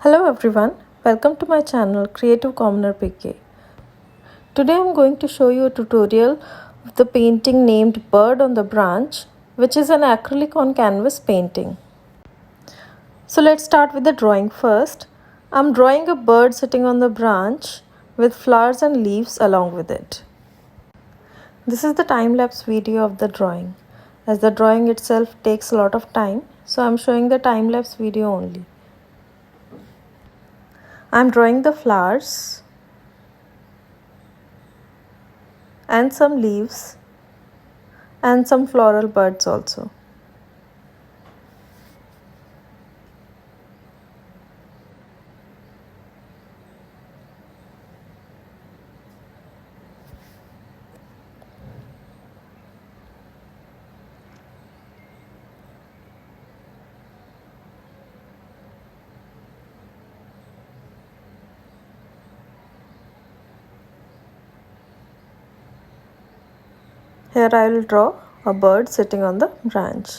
Hello everyone, welcome to my channel Creative Commoner PK. Today I am going to show you a tutorial of the painting named Bird on the Branch, which is an acrylic on canvas painting. So let's start with the drawing first. I am drawing a bird sitting on the branch with flowers and leaves along with it. This is the time-lapse video of the drawing. As the drawing itself takes a lot of time, so I am showing the time-lapse video only. I am drawing the flowers and some leaves and some floral birds also. Here I will draw a bird sitting on the branch.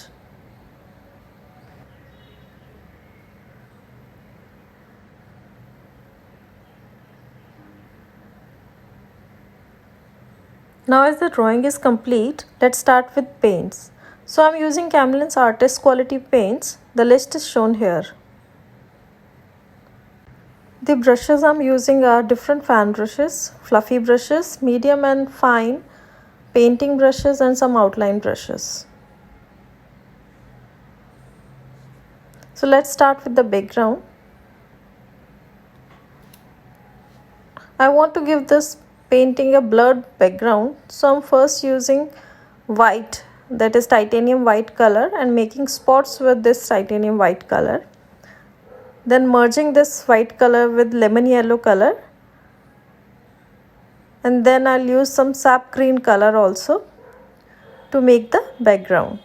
Now as the drawing is complete, let's start with paints. So I am using Camlin's Artist Quality paints. The list is shown here. The brushes I am using are different fan brushes, fluffy brushes, medium and fine, painting brushes and some outline brushes. So let's start with the background. I want to give this painting a blurred background, so I'm first using white, that is titanium white color, and making spots with this titanium white color. Then merging this white color with lemon yellow color, and then I'll use some sap green color also to make the background.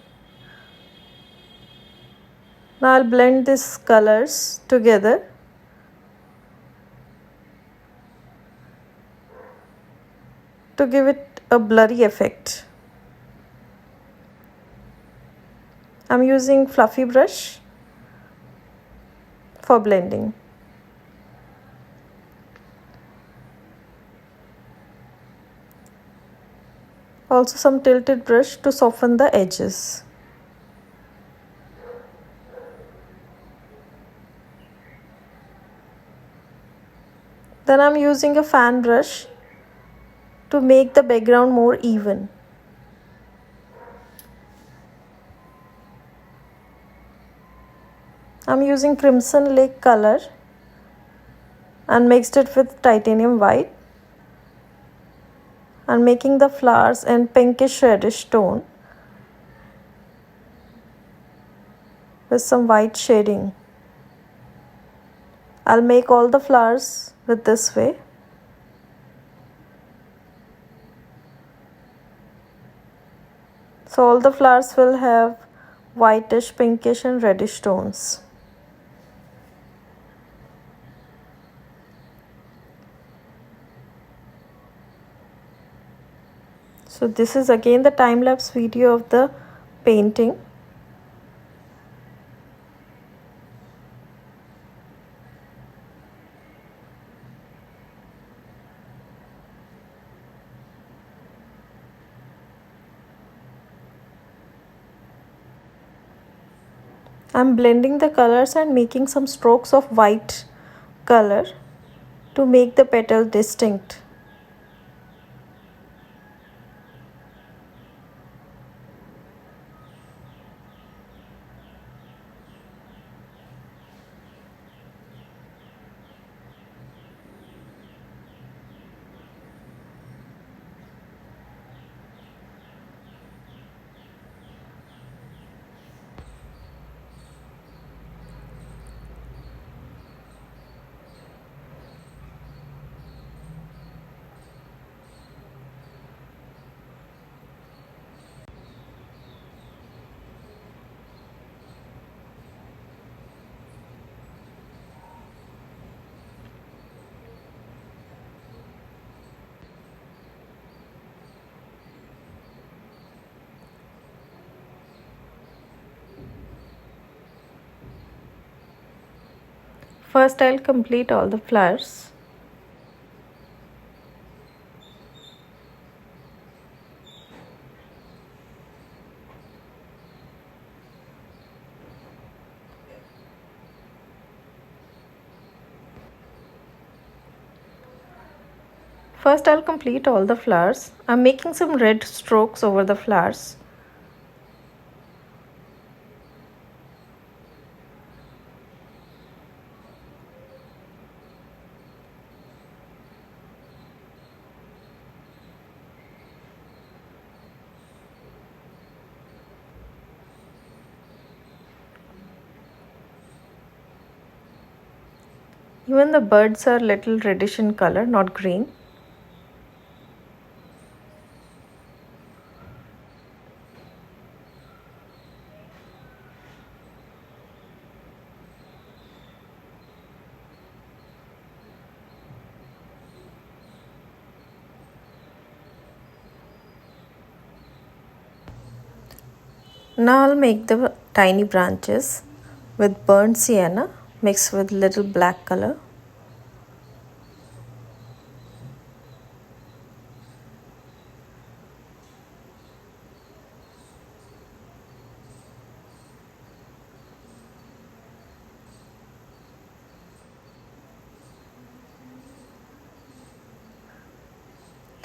Now I'll blend these colors together. To give it a blurry effect. I'm using fluffy brush for blending. Also some tilted brush to soften the edges. Then I'm using a fan brush to make the background more even. I'm using crimson lake color and mixed it with titanium white and making the flowers in pinkish reddish tone with some white shading. I'll make all the flowers with this way. So all the flowers will have whitish, pinkish and reddish tones. So this is again the time-lapse video of the painting. I'm blending the colors and making some strokes of white color to make the petal distinct. First I'll complete all the flowers. First I'll complete all the flowers. I'm making some red strokes over the flowers. Even the birds are little reddish in color, not green. Now I'll make the tiny branches with burnt sienna mixed with little black color.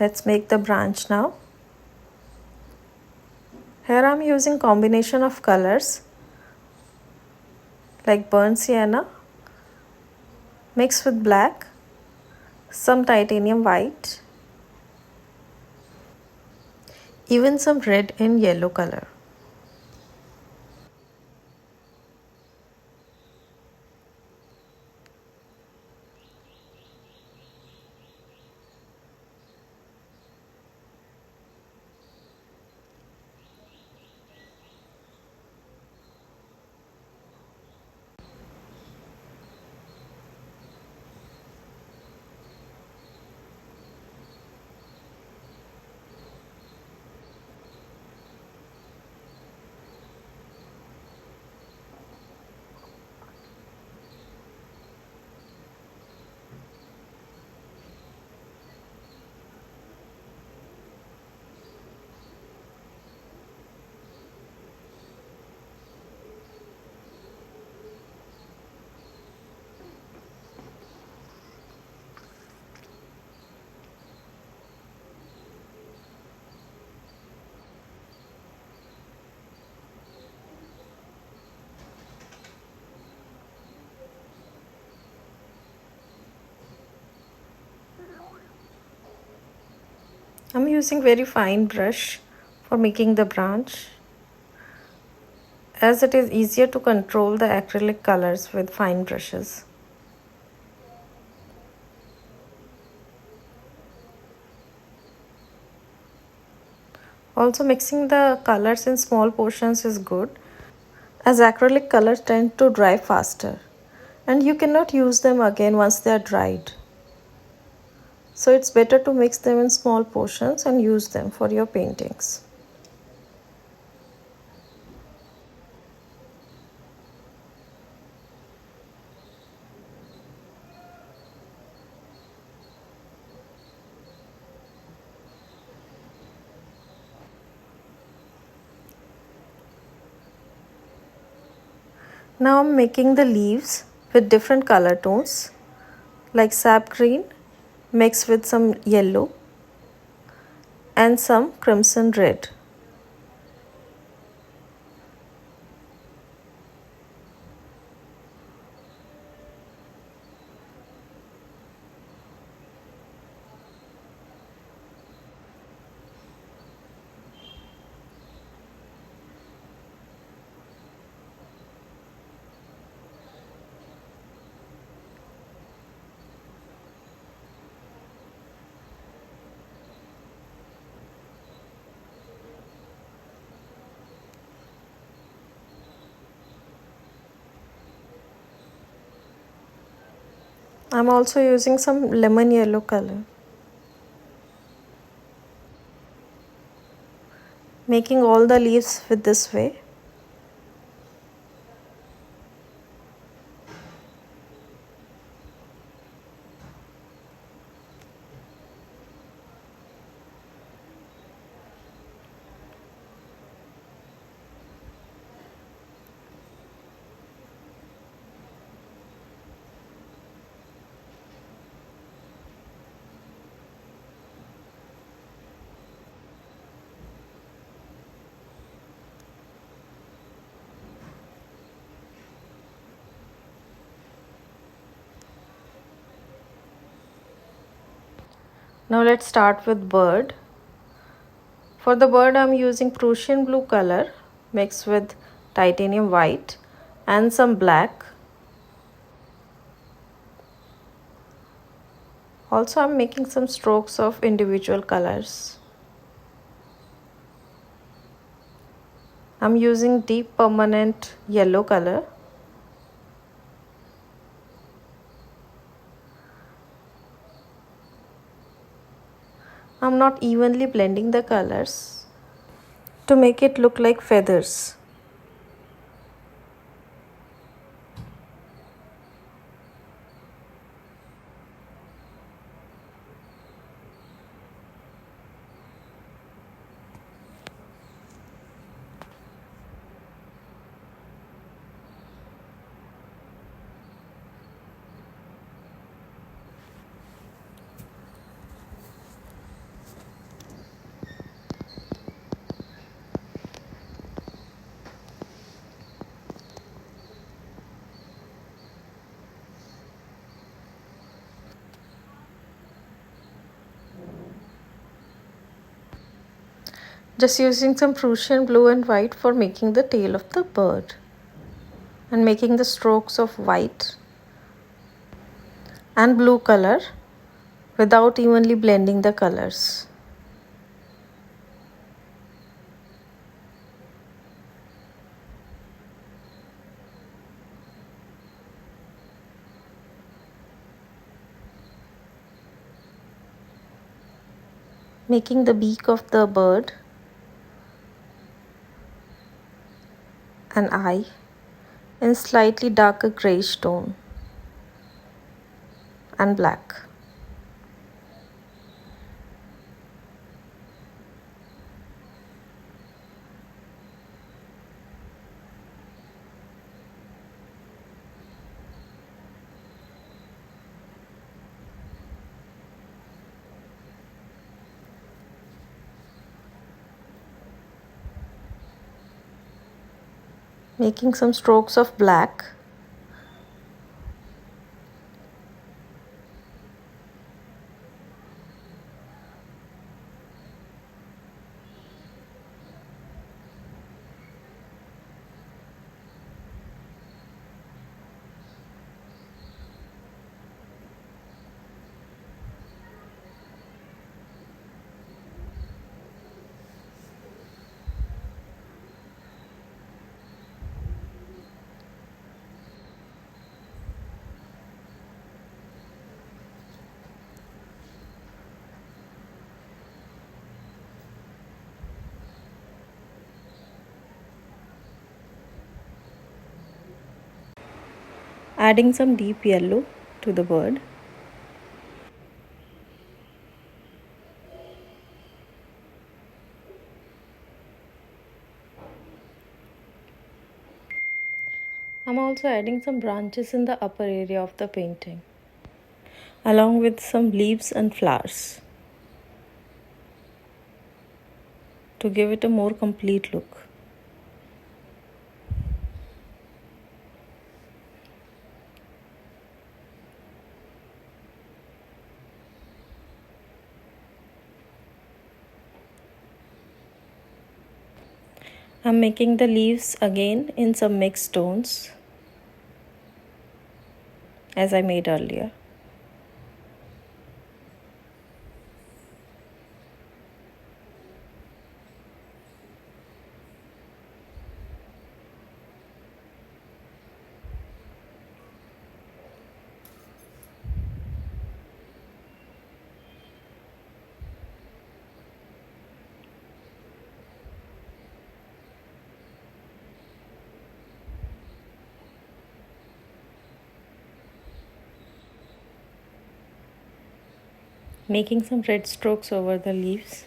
Let's make the branch now. Here I'm using combination of colors like burnt sienna mixed with black, some titanium white, even some red and yellow color. I'm using very fine brush for making the branch, as it is easier to control the acrylic colors with fine brushes. Also, mixing the colors in small portions is good, as acrylic colors tend to dry faster and you cannot use them again once they are dried. So it's better to mix them in small portions and use them for your paintings. Now I'm making the leaves with different color tones like sap green mixed with some yellow and some crimson red. I'm also using some lemon yellow color. Making all the leaves with this way. Now let's start with bird. For the bird I'm using Prussian blue color mixed with titanium white and some black. Also I'm making some strokes of individual colors. I'm using deep permanent yellow color. I'm not evenly blending the colors to make it look like feathers. Just using some Prussian blue and white for making the tail of the bird and making the strokes of white and blue color without evenly blending the colors. Making the beak of the bird, an eye in slightly darker grayish tone and black. Making some strokes of black. Adding some deep yellow to the bird. I'm also adding some branches in the upper area of the painting, along with some leaves and flowers to give it a more complete look. I'm making the leaves again in some mixed tones as I made earlier. Making some red strokes over the leaves.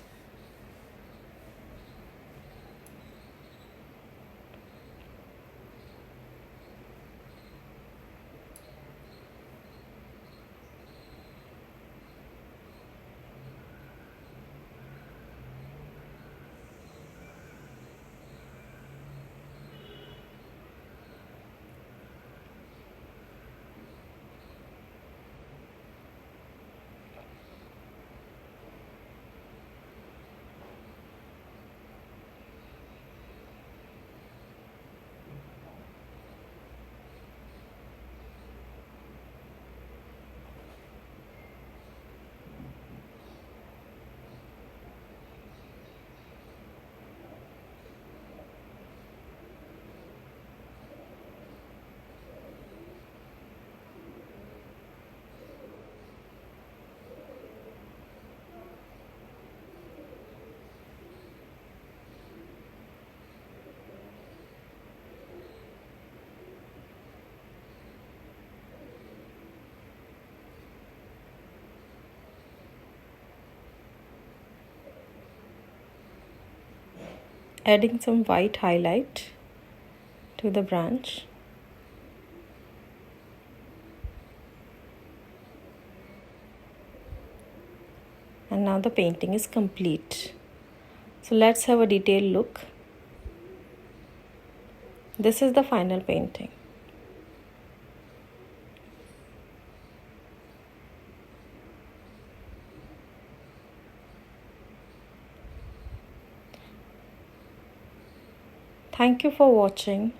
adding some white highlight to the branch. And now the painting is complete. So let's have a detailed look. This is the final painting. Thank you for watching.